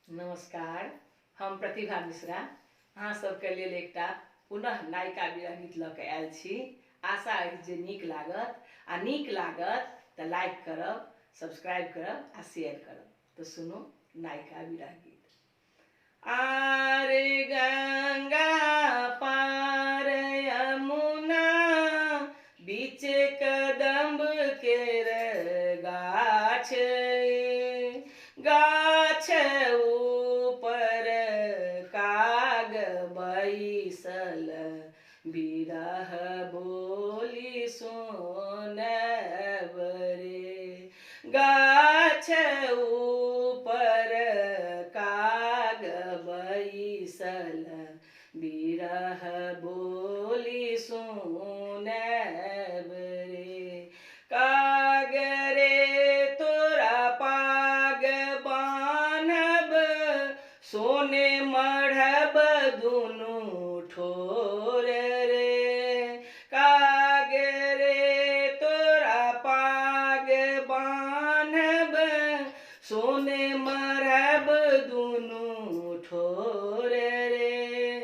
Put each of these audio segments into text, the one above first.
नमस्कार, हम प्रतिभा मिश्रा अहाँ सबके लेल एकटा पुनः नायिका विरह गीत लऽ के आयल छी। आशा अछि जे नीक लागत, आ नीक लागत तऽ लाइक करब, सब्सक्राइब करब आ शेयर करब। तो सुनू नायिका विरह गीत। आरे गंगा पार यमुना बीच कदम्ब केर गाछ, गाछ ऊपर काग बैसल बिरह बोली सुनब रे। गाछ ऊपर काग बैसल बिरह बोली सुनब रे। काग रे तोरा पाग बान्हब, सोने मढ़ब दुनू ठोर रे। काग रे तोरा पाग बान्हब, सोने मढ़ब दुनू ठोर रे।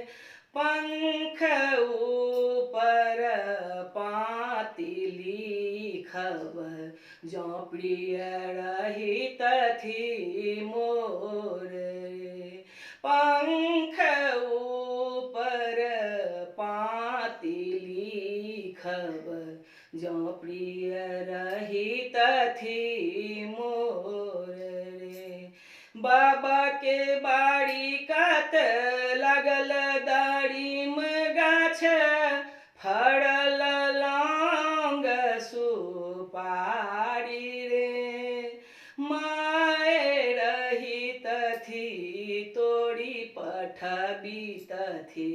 पंख ऊपर पाती लिखब, जँ प्रिय रहित थी मोर रे। पंख ऊपर पाती लिखब, जँ प्रिय रहित थी मोर रे। बाबा के बाड़ी कात लागल दारिम गाछ, फड़ल लौंग सुपारी रे। माय रहित थी तोरी पठबित थी,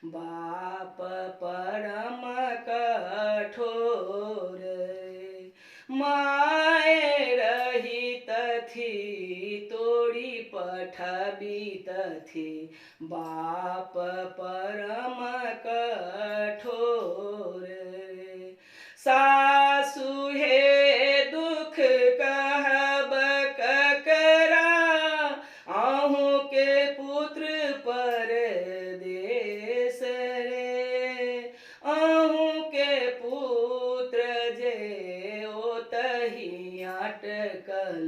बाप परम कठोर रे। माय रहित थी तोरी पठबित थी, बाप परम कठोर रे। सासु हे दुख कहब ककरा, अहूँ के पुत्र परदेस रे। अहूँ के पुत्र जे ओतहि अटकल,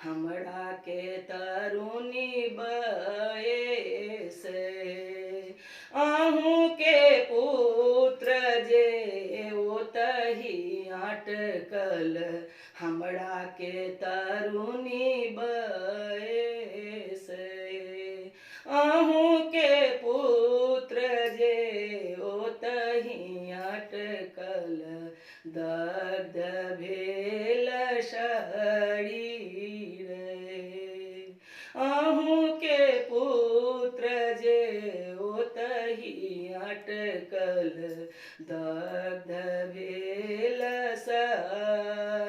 हमरा के तरुणी बयस रे। अहूँ के पुत्र जे ओतहि अटकल, हमरा के तरुणी बयस रे। अहूँ के पुत्र जे ओतहि अटकल, दग्ध भेल शरीर रे। अहूँ के पुत्र जे ओतहि अटकल, दग्ध भेल शरीर।